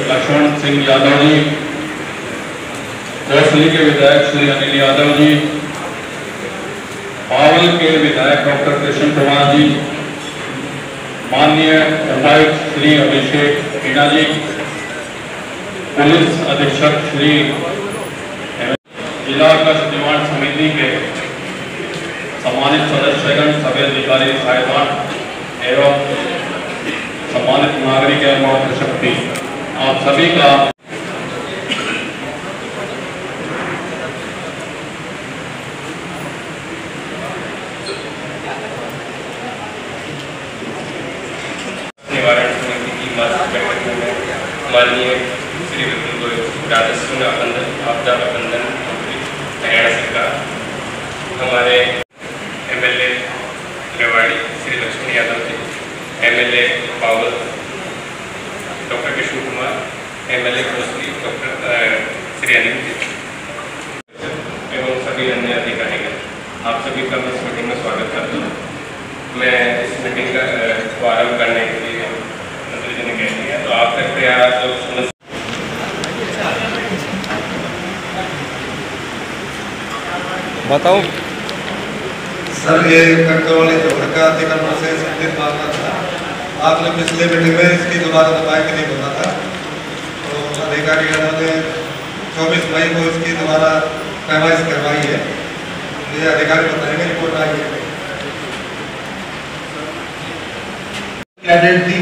लक्ष्मण सिंह यादव जी, कोसली के विधायक श्री अनिल यादव जी, पावल के विधायक डॉक्टर कृष्ण कुमार जी, माननीय उपायुक्त श्री अभिषेक मीणा जी, पुलिस अधीक्षक श्री जिला कष्ट निवारण समिति के सम्मानित सदस्यगण, सभी अधिकारी साहिबान एवं सम्मानित नागरिक एवं शक्ति, आप सभी का निवारण समिति की मासिक बैठक में माननीय श्री विपुल राजस्व आपदा प्रबंधन हरियाणा सरकार, हमारे MLA Rewari Shri Laxman Yadav ji, MLA Bawal doctor Krishan Kumar, MLA Kosli doctor Shri Anil ji एवं सभी अन्य अधिकारीगण, आप सभी का इस मीटिंग में स्वागत करता हूँ। मैं इस मीटिंग का आरम्भ करने के लिए मंत्री जी ने कह दिया, तो आप तक प्रयास जो बताओ सर। ये कंट्रोल का अतिक्रमण से संबंधित मामला था। आपने पिछले मीटिंग में इसकी दोबारा दबाई के लिए बोला था, तो अधिकारियों ने 24 मई को इसकी दोबारा पैमाइश करवाई है। ये अधिकारी बताएंगे, रिपोर्ट आई है। क्या डेट थी?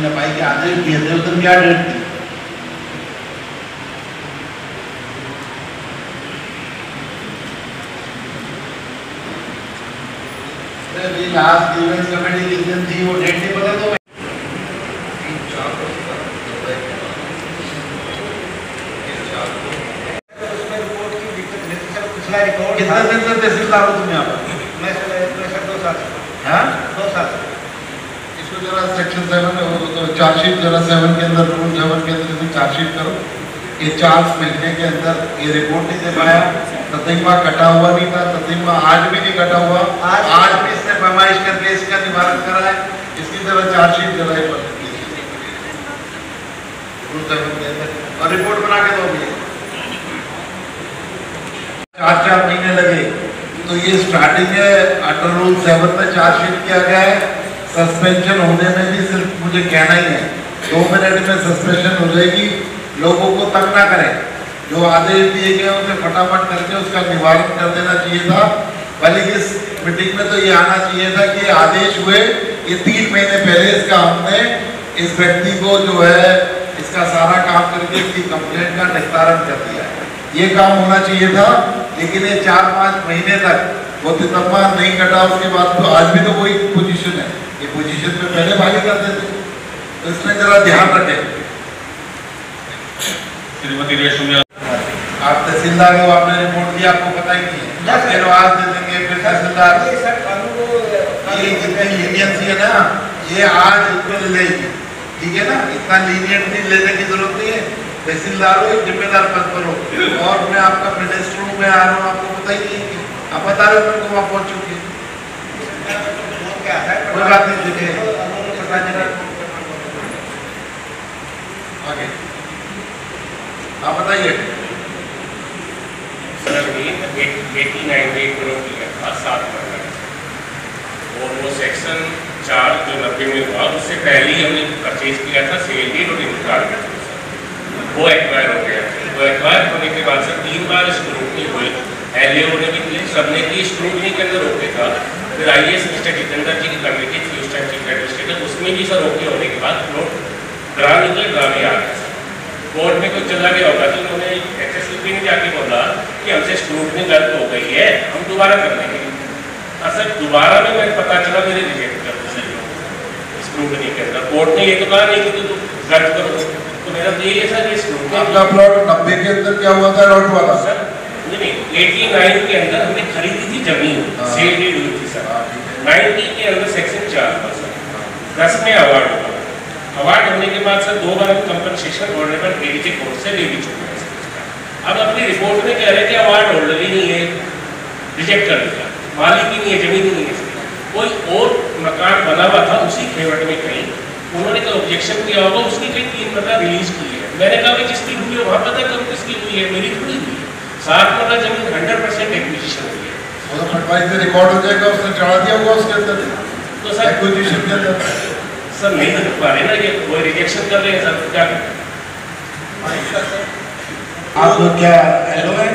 नपाई के आदेश दिए थे, उस दिन क्या डेट थी? लास्ट इवेंट कमेटी जिस दिन थी वो डेट नहीं पता तो कितना दिन से तहसीलदार हो तुम यहाँ पर? मैं 2 साल। हाँ 2 साल। इसको जरा सेक्शन 7 तो चार्जशीट जरा 7 के अंदर रूल 7 के अंदर चार्जशीट करो। ये 4 महीने के अंदर ये रिपोर्ट नहीं दे पाया, ततीमा कटा हुआ नहीं था, ततीमा आज भी नहीं कटा हुआ, आज भी इसने पैमाइश करके इसका निवारण करा है। इसकी जरा चार्जशीट जरा रूल 7 के अंदर और रिपोर्ट बना के दो। 4 महीने लगे, तो ये स्टार्टिंग है। अंडर रूल 7 में चार्जशीट किया गया है। सस्पेंशन होने में भी सिर्फ मुझे कहना ही है 2 मिनट में सस्पेंशन हो जाएगी। लोगों को तंग ना करें, जो आदेश दिए गए उसे फटाफट करके उसका निवारण कर देना चाहिए था। बल्कि इस मीटिंग में तो ये आना चाहिए था कि आदेश हुए, ये 3 महीने पहले इसका हमने इस व्यक्ति को जो है इसका सारा काम करके इसकी कंप्लेंट का निस्तारण कर दिया है। ये काम होना चाहिए था, लेकिन ये 4-5 महीने तक वो तितम्मा नहीं कटा। उसके बाद तो आज भी तो कोई पोजीशन है, ये पोजीशन पे पहले भागी करते थे, तो इसमें जरा ध्यान रखें। श्रीमती रेशम आप तहसीलदार हो, आपने रिपोर्ट दी, आपको पता ही नहीं है। आज दे देंगे फिर तहसीलदार ये जितनी लीनियंसी है ना, ये आज इसमें लेगी, ठीक है ना। इतना लीनियंसी लेने की जरूरत नहीं है। तहसीलदार हो, जिम्मेदार पद पर हो, और मैं आपका मिनिस्टर हूँ, मैं आ रहा हूँ, आपको पता ही नहीं है। आप बता रहे हो मेरे को वहाँ पहुँच चुके, कोई बात नहीं। देखिए आगे आप बताइए। सर 89 करोड़ की था 7 महीने, और वो सेक्शन 4 जो 90 में हुआ, उससे पहले ही हमने परचेज किया था सेल डीड और इंतजार में, वो एक्वायर हो गया। वो एक्वायर होने के बाद सर 3 बार स्क्रूटनी हुई, एलएओ ने भी की, सबने की। स्क्रूटनी के अंदर ओके था, फिर आईएएस मिस्टर जितेंद्र जी की कमेटी थी उस टाइम चीफ एडमिनिस्ट्रेटर, उसमें भी सर ओके होने के बाद लोग ड्रा निकले, ड्रा में आ गया। कोर्ट में कुछ चला गया होगा, तो उन्होंने एचएसपी ने जाके बोला कि हमसे स्क्रूटनी गलत हो गई है, हम दोबारा कर लेंगे। सर दोबारा में मैंने पता चला मेरे रिजेक्ट कर दिया स्क्रूटनी के अंदर। कोर्ट ने ये तो कहा नहीं कि तुम गलत करो, तो मेरा तो यही है सर, ये स्क्रूटनी। आपका प्लॉट 90 के अंदर क्या हुआ था लॉट वाला? सर नहीं, 89 के अंदर हमने खरीदी थी जमीन, सेल डीड हुई थी सर। 90 के अंदर सेक्शन 4 था सर, 10 में अवार्ड हुआ। अवार्ड होने के बाद सर 2 बार कंपनसेशन ऑर्डर एडीजे कोर्ट से ले भी चुके हैं। अब अपनी रिपोर्ट में कह रहे थे अवार्ड होल्डर ही नहीं है, रिजेक्ट कर दिया, मालिक ही नहीं है, जमीन ही नहीं है। कोई और मकान बना हुआ था उसी खेवट में कहीं, उन्होंने तो ऑब्जेक्शन किया होगा, उसकी कहीं 3 मरला रिलीज की है। मैंने कहा कि जिसकी हुई है वहाँ पता करो किसकी हुई है, मेरी थोड़ी हुई है। 60 मरला जमीन 100% एक्विजिशन हुई है। वो तो पटवारी से रिकॉर्ड हो जाएगा, उसने चढ़ा दिया होगा उसके अंदर तो सर एक्विजिशन के अंदर। सर नहीं तो पा रहे ना, ये वो रिजेक्शन कर रहे हैं सर, क्या करें? आप लोग क्या एलो है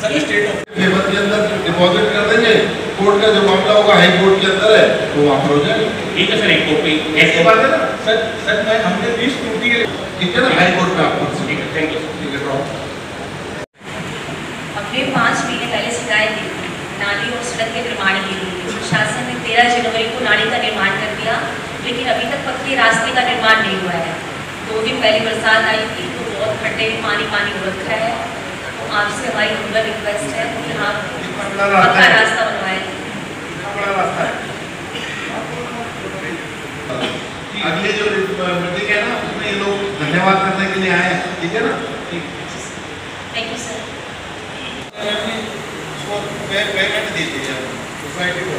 सर स्टेट ऑफ फेवर के अंदर डिपॉजिट कर देंगे, कोर्ट का जो मामला होगा हाई कोर्ट के अंदर है वो वहाँ पर हो जाएगा। ठीक है सर, एक कॉपी ऐसी बात है ना सर मैं हमने 20 टूटी है, ठीक है ना, हाई कोर्ट में आपको ठीक है, थैंक यू। ठीक है। हमने 5 महीने पहले शिकायत दी थी नाली और सड़क के निर्माण के लिए। प्रशासन ने 13 जनवरी को नाली का निर्माण कर दिया, लेकिन अभी तक पक्के रास्ते का निर्माण नहीं हुआ है। 2 दिन पहले बरसात आई थी तो बहुत खड्डे पानी हो रखा है। तो आपसे हमारी हम्बल रिक्वेस्ट है कि आप पक्का रास्ता बनवाएं। बड़ा रास्ता है। अगले जो मीटिंग है ना उसमें ये लोग धन्यवाद करने के लिए आए हैं, ठीक है ना। Thank you sir. पेमेंट दी थी सोसाइटी को,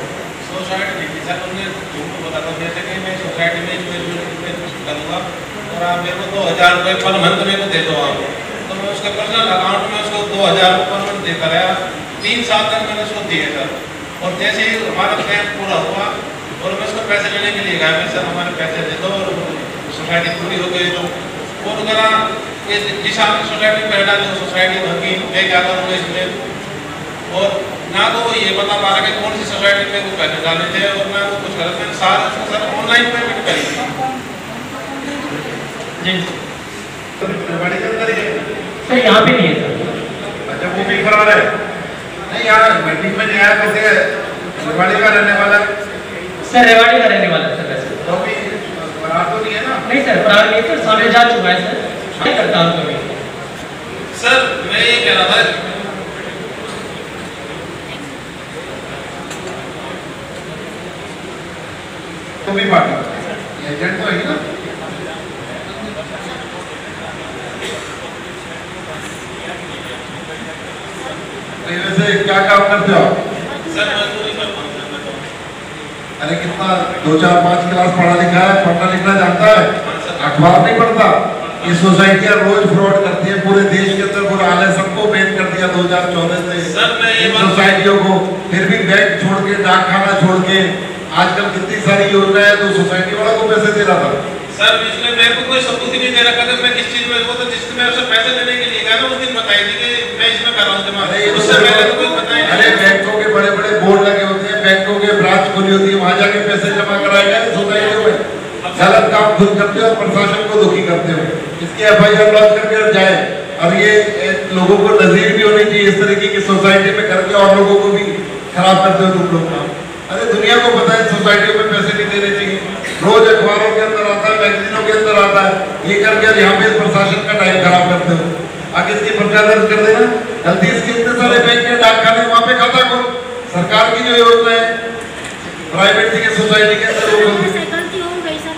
सोसाइटी दी थी सर, उन्होंने झूठ बताता दिया था कि मैं सोसाइटी में करूँगा और आप मेरे को 2000 रुपये पर मंथ मेरे को दे दो आप। तो मैं उसके पर्सनल अकाउंट में उसको 2000 रुपये पर मंथ देकर आया। 3 साल तक मैंने उसको दिए सर, और जैसे ही हमारा कैंप पूरा हुआ और मैं उसको पैसे लेने के लिए गया, मैं सर हमारे पैसे दे दो और सोसाइटी पूरी हो गई। तो वो वगैरह जिस आपने सोसाइटी में बैठा तो सोसाइटी भंगी मैं क्या करूँगा इसमें, और ना तो वो ये बता पा रहा कि कौन सी सोसाइटी में वो पैसे डाले थे और ना वो कुछ गलत। मैंने सारा सर ऑनलाइन पेमेंट करी थी जी बड़ी जानकारी है सर, यहाँ पे नहीं है सर। अच्छा वो भी फरार है नहीं, यहाँ मीटिंग में नहीं आया, कैसे रेवाड़ी का रहने वाला सर रेवाड़ी का रहने वाला सर वैसे तो भी फरार तो नहीं है ना। नहीं सर, फरार नहीं सर, सामने जा चुका है सर, क्या करता हूँ कभी। सर। मैं ये कह रहा था तो भी पार्टी एजेंट तो है ना। वैसे क्या काम करते हो आप? सर मजदूरी करता हूँ। अरे कितना 2, 4, 5 क्लास पढ़ा लिखा है, पढ़ना लिखना जानता है, अखबार नहीं पढ़ता। ये सोसाइटियाँ रोज फ्रॉड करती है, पूरे देश के अंदर बुरा हाल है, सबको बैन कर दिया 2014 से सर मैं ये इन सोसाइटियों को। फिर भी बैंक छोड़ के, डाक खाना छोड़ के, आजकल कितनी सारी योजना है तो सोसाइटी वाला को पैसे दे रहा था। सर इसमें मेरे को कोई सबूत ही नहीं दे रखा था मैं किस चीज में, वो तो जिससे मैं उससे पैसे लेने के लिए गया ना उस दिन बताई थी कि मैं इसमें कर रहा हूँ जमा। उससे पहले तो कुछ बताया नहीं। अरे बैंकों के बड़े बड़े बोर्ड लगे होते हैं, बैंकों के ब्रांच खुली होती है, वहां जाके पैसे जमा कराए गए सोसाइटियों में। गलत काम खुद करते हो और प्रशासन को दुखी करते हो। इसकी FIR लॉन्च करके जाए, और ये लोगों को नजीर भी होनी चाहिए इस तरीके की सोसाइटी में करके, और लोगों को भी खराब करते हो तुम लोग काम। अरे दुनिया को पता है सोसाइटियों में पैसे नहीं देने चाहिए, रोज अखबारों के अंदर आता है, मैगजीनों के अंदर आता है, ये करके यहाँ पे प्रशासन का टाइम खराब करते हो। आगे इसकी पर्चा दर्ज कर देना। गलती इसके इतने सारे बैंक के डाक खाने वहाँ पे खाता खोल, सरकार की जो योजना है प्राइवेट की सोसाइटी के अंदर वो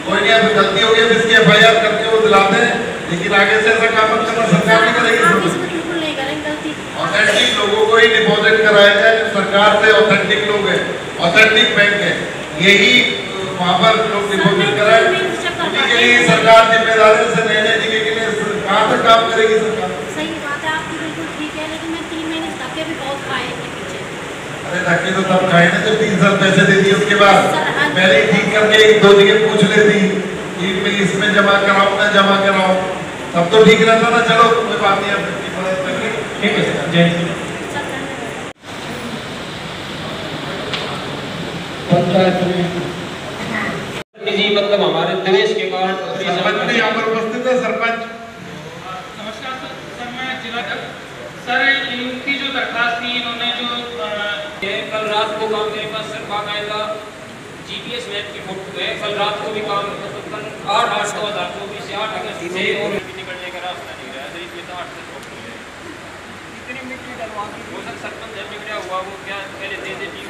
कोई नहीं, अभी गलती हो गई इसकी FIR करके वो दिलाते हैं, लेकिन आगे से ऐसा काम मत करना, सरकार नहीं करेगी। ऑथेंटिक लोगों को ही डिपॉजिट कराएगा, जो सरकार से ऑथेंटिक लोग हैं, ऑथेंटिक बैंक है, यही वहाँ पर लोग डिपॉजिट कराए। उन्हीं के लिए सरकार जिम्मेदार है, से नए जगह के लिए कहाँ तक काम करेगी सरकार। सही बात है आपकी, बिल्कुल ठीक है, लेकिन मैं 3 महीने धक्के भी बहुत खाए हैं पीछे। अरे धक्के तो तब खाए ना जब 3 साल पैसे दे दिए, उसके बाद पहले ठीक करके 1-2 जगह पूछ लेती कि इसमें जमा कराओ ना जमा कराओ, तब तो ठीक रहता ना। चलो कोई बात नहीं, ठीक है सर, जय हिंद। जी मतलब हमारे देश के कारण सरपंच यहाँ पर उपस्थित है। सरपंच नमस्कार सर। सर मैं जिला सर इनकी जो दरखास्त थी, इन्होंने जो कल रात को काम मेरे पास सर बाकायदा GPS मैप की फोटो है। कल रात को भी काम कल 8/8/2024 से 8 अगस्त से और निकलने का रास्ता नहीं रहा है। इसमें तो 8 से फोटो है, कितनी मिट्टी डलवा दी हो सर। सरपंच जब निकला हुआ वो क्या पहले दे देती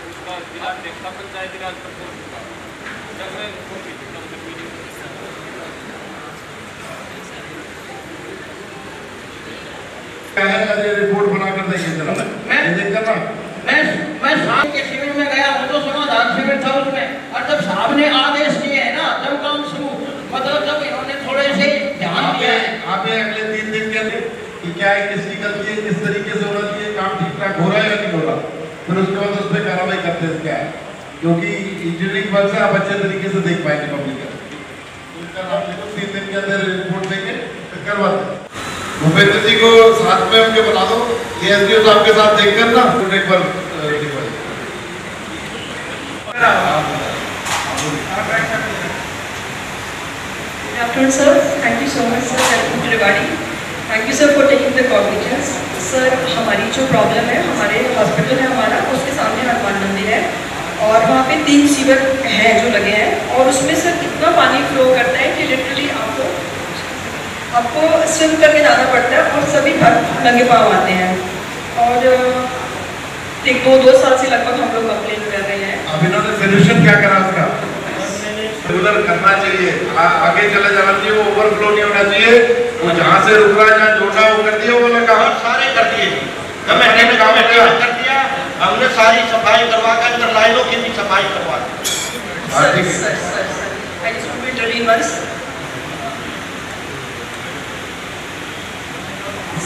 उसका जिला देखता पंचायत राज पर जब मैं रिपोर्ट बना कर देंगे जरा मैं शाम के शिविर में गया हूँ तो समाधान शिविर था उसमें, और जब साहब ने आदेश दिए है ना तब काम शुरू, मतलब जब इन्होंने थोड़े से ध्यान दिया है। आप है, किसकी गलती है, किस तरीके से होना चाहिए, काम ठीक ठाक हो रहा है या नहीं हो रहा, फिर उसके बाद उस पर कार्रवाई करते हैं क्या है, क्योंकि इंजीनियरिंग वर्क से आप अच्छे तरीके से देख पाएंगे पब्लिक का। 3 दिन के अंदर रिपोर्ट देंगे फिर करवाते हैं। भूपेंद्र जी को साथ में उनके बना दो, ये एसडीओ साहब के साथ देख कर ना एक बार Good afternoon, sir. Thank you so much, sir. Welcome to everybody. Thank you, sir, for taking the cognizance. Sir, हमारी जो प्रॉब्लम है, हमारे हॉस्पिटल है हमारा, उसके सामने हनुमान मंदिर है और वहाँ पे 3 सीवर हैं जो लगे हैं और उसमें सर इतना पानी फ्लो करता है कि लिटरली आपको स्विम करके जाना पड़ता है और सभी नंगे पाँव आते हैं और 2 साल से लगभग हम लोग कंप्लेन कर रहे हैं। अब इन्होंने सोल्यूशन क्या करा उसका? रेगुलर करना चाहिए, आगे चले जाना चाहिए, वो ओवरफ्लो नहीं होना चाहिए, वो जहाँ से रुक रहा है जहाँ जोड़ा वो कर दिया, वो लगा सारे कर दिए जी, कमेटी ने कर दिया, हमने सारी सफाई करवा कर अंदर लाइनों की भी सफाई करवा दी।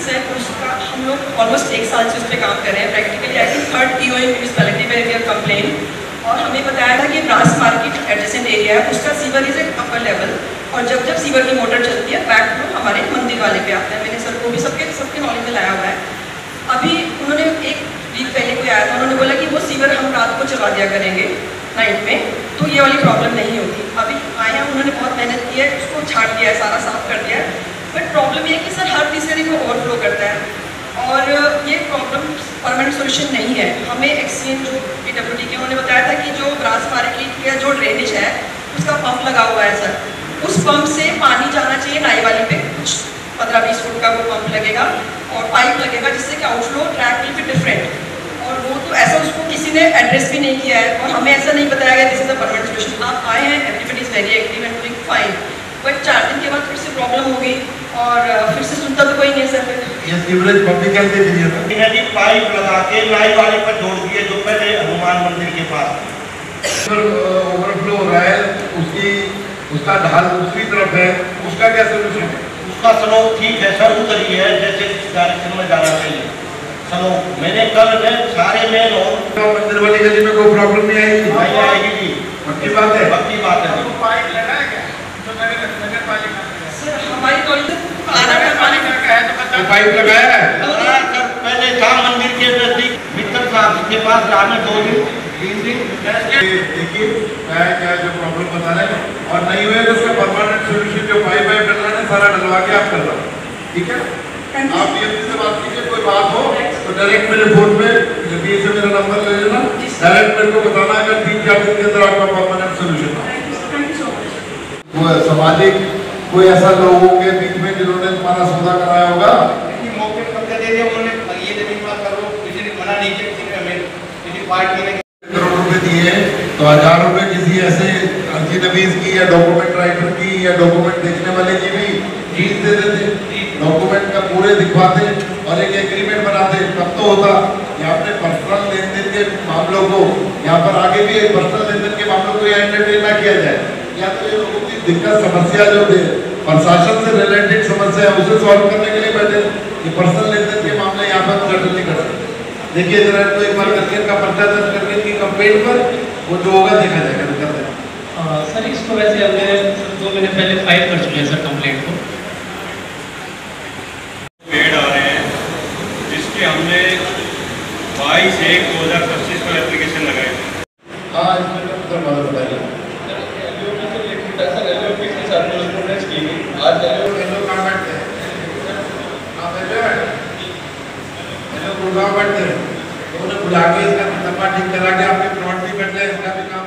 सर उसका हम लोग ऑलमोस्ट 1 साल से उस पर काम कर रहे हैं। Practically I think 3rd TO in municipality में वी हैव कंप्लेन और हमें बताया था कि ब्रास मार्केट एडजेसेंट एरिया है, उसका sewer is at upper level और जब सीवर की मोटर चलती है बैक फ्लो हमारे मंदिर वाले पे आता है। मैंने सर को भी सबके नॉलेज में लाया हुआ है। अभी उन्होंने 1 वीक पहले कोई आया था, उन्होंने बोला कि वो सीवर हम रात को चला दिया करेंगे नाइट में, तो ये वाली प्रॉब्लम नहीं होगी। अभी आए हैं, उन्होंने बहुत मेहनत की है, उसको छाट दिया है, सारा साफ कर दिया है, बट प्रॉब्लम ये है कि सर हर तीसरे दिन वो ओवरफ्लो करता है और ये प्रॉब्लम परमानेंट सोल्यूशन नहीं है। हमें एक्सचेंज जो PWD के उन्होंने बताया था कि जो ब्रास मार्केट का जो ड्रेनेज है उसका पंप लगा हुआ है सर, उस पंप से पानी जाना चाहिए नाई वाली पे, कुछ 15-20 फुट का वो पंप लगेगा और पाइप लगेगा जिससे कि outflow track will be different और वो तो ऐसा उसको किसी ने एड्रेस भी नहीं किया है और हमें ऐसा नहीं बताया गया this is a permanent solution. आप आए हैं, everybody is very active and doing fine, but 4 दिन के बाद फिर से प्रॉब्लम हो गई और फिर से सुनता तो कोई नहीं सर। ये सीवरेज पब्लिक हेल्थ के लिए था, पाइप लगा के नाई वाले पर जोड़ दिए जो पहले हनुमान मंदिर के पास ओवरफ्लो हो रहा है, उसका ढाल दूसरी तरफ है, उसका क्या सोल्यूशन है? उसका स्लोप ठीक है सर, उतरी है जैसे डायरेक्शन में जाना चाहिए स्लोप। मैंने कल सारे में मंदिर वाली गली में कोई प्रॉब्लम नहीं आएगी? नहीं आएगी जी, पक्की बात है, पक्की बात है। पाइप लगा है क्या जो नगर पालिका सर हमारी गली तो नगर पालिका का है तो पाइप लगाया है सर, पहले था मंदिर के नजदीक मित्तर साहब के पास जाने 2 दिन 3 दिन। देखिए मैं क्या जो प्रॉब्लम बता रहे हैं और नहीं हुए तो उसका परमानेंट सोल्यूशन जो पाइप डलना है सारा डलवा के आप करवा, ठीक है? आप DMC से बात कीजिए, कोई बात हो तो डायरेक्ट मेरे फोन पे DMC से मेरा नंबर ले लेना, डायरेक्ट मेरे को बताना, अगर 3-4 दिन के अंदर आपका परमानेंट सोल्यूशन वो सामाजिक कोई ऐसा लोगों के बीच में जिन्होंने तुम्हारा सौदा कराया होगा, मौके पर पक्का दे दिया उन्होंने, ये जमीन पास करो, किसी ने मना नहीं किया, किसी ने हमें किसी पार्टी ने करोड़ रुपए दिए तो 1000 रुपए किसी ऐसे अर्जी नवीज की या डॉक्यूमेंट राइटर की या डॉक्यूमेंट देखने वाले की भी फीस दे देते, डॉक्यूमेंट का पूरे दिखवाते और एक एग्रीमेंट बनाते, तब तो होता। यहाँ पे पर्सनल लेन देन के मामलों को यहाँ पर आगे भी पर्सनल लेन देन के मामलों को एंटरटेन ना किया जाए, या तो ये लोगों की दिक्कत समस्या जो प्रशासन से रिलेटेड समस्या है उसे सॉल्व करने के लिए बैठे, ये पर्सनल लेन देन के मामले यहाँ पर सेटल नहीं कर सकते। देखिए जरा तो एक बार करके का पर्चा दर्ज करके इनकी कंप्लेंट पर वो जो होगा देखा जाएगा तो करते हैं। सर इसको वैसे हमने 2 महीने पहले फाइल कर चुके हैं सर कंप्लेंट को। पेड़ आ रहे हैं जिसके हमने 22/1/2025 को एप्लीकेशन लगाए थे। हाँ इसमें तो बताइए आज कहाँ बैठते हैं? आप गुड़गांव बैठते हैं तो उन्हें बुला के इसका ठीक करा के आपके प्लॉट भी बैठ जाए, इसका भी काम